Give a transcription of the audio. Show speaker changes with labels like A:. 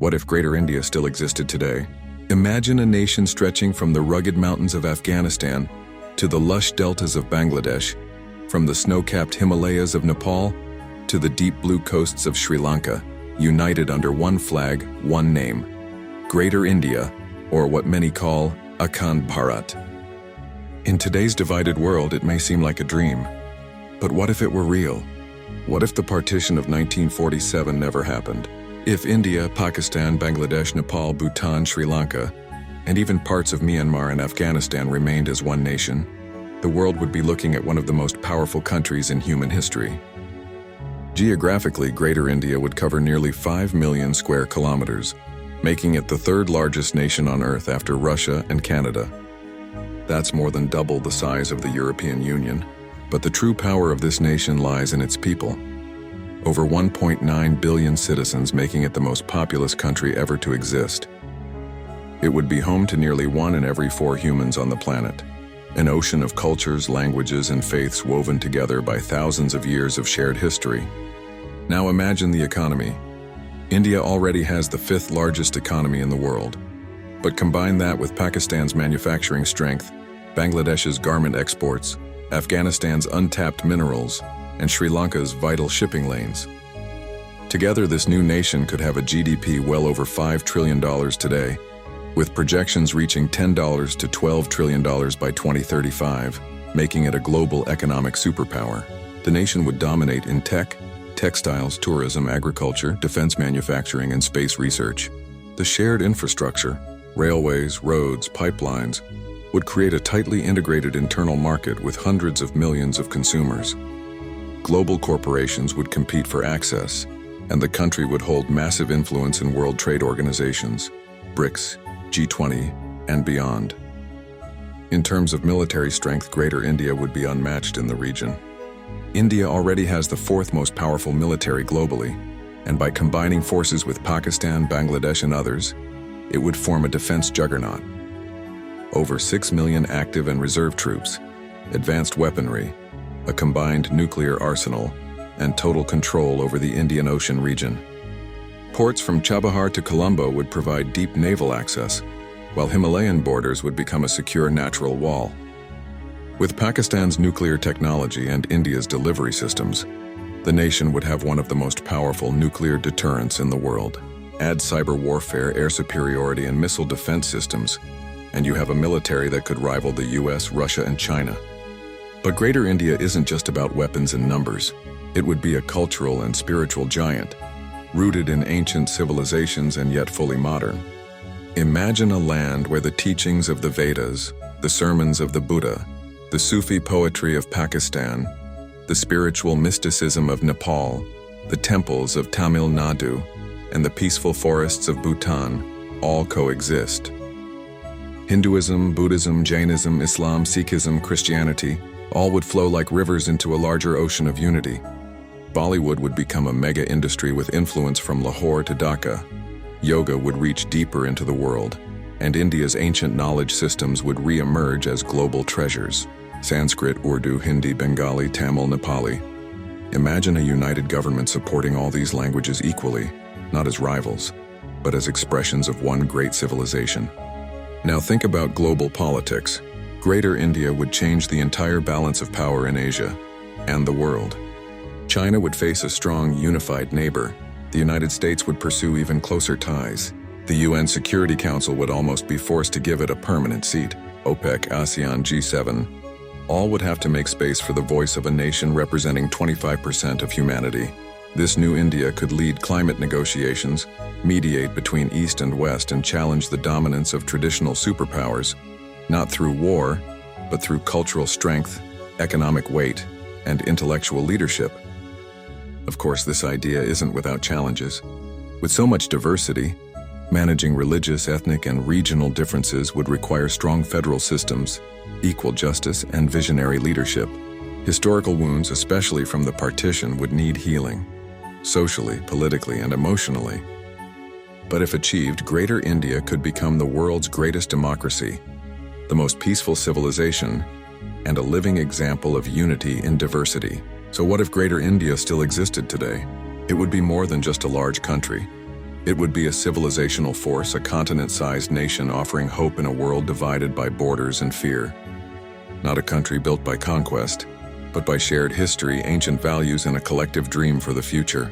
A: What if Greater India still existed today? Imagine a nation stretching from the rugged mountains of Afghanistan to the lush deltas of Bangladesh, from the snow-capped Himalayas of Nepal to the deep blue coasts of Sri Lanka, united under one flag, one name. Greater India, or what many call Akhand Bharat. In today's divided world, it may seem like a dream. But what if it were real? What if the partition of 1947 never happened? If India, Pakistan, Bangladesh, Nepal, Bhutan, Sri Lanka, and even parts of Myanmar and Afghanistan remained as one nation, the world would be looking at one of the most powerful countries in human history. Geographically, Greater India would cover nearly 5 million square kilometers, making it the third largest nation on Earth after Russia and Canada. That's more than double the size of the European Union. But the true power of this nation lies in its people. Over 1.9 billion citizens, making it the most populous country ever to exist. It would be home to nearly 1 in every 4 humans on the planet. An ocean of cultures, languages, and faiths woven together by thousands of years of shared history. Now imagine the economy. India already has the 5th largest economy in the world. But combine that with Pakistan's manufacturing strength, Bangladesh's garment exports, Afghanistan's untapped minerals, and Sri Lanka's vital shipping lanes. Together, this new nation could have a GDP well over $5 trillion today, with projections reaching $10 to $12 trillion by 2035, making it a global economic superpower. The nation would dominate in tech, textiles, tourism, agriculture, defense manufacturing, and space research. The shared infrastructure, railways, roads, pipelines, would create a tightly integrated internal market with hundreds of millions of consumers. Global corporations would compete for access, and the country would hold massive influence in world trade organizations, BRICS, G20, and beyond. In terms of military strength, Greater India would be unmatched in the region. India already has the 4th most powerful military globally, and by combining forces with Pakistan, Bangladesh, and others, it would form a defense juggernaut. Over 6 million active and reserve troops, advanced weaponry, a combined nuclear arsenal, and total control over the Indian Ocean region. Ports from Chabahar to Colombo would provide deep naval access, while Himalayan borders would become a secure natural wall. With Pakistan's nuclear technology and India's delivery systems, the nation would have one of the most powerful nuclear deterrents in the world. Add cyber warfare, air superiority, and missile defense systems, and you have a military that could rival the US, Russia, and China. But Greater India isn't just about weapons and numbers. It would be a cultural and spiritual giant, rooted in ancient civilizations and yet fully modern. Imagine a land where the teachings of the Vedas, the sermons of the Buddha, the Sufi poetry of Pakistan, the spiritual mysticism of Nepal, the temples of Tamil Nadu, and the peaceful forests of Bhutan all coexist. Hinduism, Buddhism, Jainism, Islam, Sikhism, Christianity, all would flow like rivers into a larger ocean of unity. Bollywood would become a mega industry with influence from Lahore to Dhaka. Yoga would reach deeper into the world, and India's ancient knowledge systems would re-emerge as global treasures. Sanskrit, Urdu, Hindi, Bengali, Tamil, Nepali. Imagine a united government supporting all these languages equally, not as rivals, but as expressions of one great civilization. Now think about global politics. Greater India would change the entire balance of power in Asia and the world. China would face a strong, unified neighbor. The United States would pursue even closer ties. The UN Security Council would almost be forced to give it a permanent seat. OPEC, ASEAN, G7, all would have to make space for the voice of a nation representing 25% of humanity. This new India could lead climate negotiations, mediate between East and West, and challenge the dominance of traditional superpowers, not through war, but through cultural strength, economic weight, and intellectual leadership. Of course, this idea isn't without challenges. With so much diversity, managing religious, ethnic, and regional differences would require strong federal systems, equal justice, and visionary leadership. Historical wounds, especially from the partition, would need healing, socially, politically, and emotionally. But if achieved, Greater India could become the world's greatest democracy, the most peaceful civilization, and a living example of unity in diversity. So what if Greater India still existed today? It would be more than just a large country. It would be a civilizational force, a continent-sized nation offering hope in a world divided by borders and fear. Not a country built by conquest, but by shared history, ancient values, and a collective dream for the future.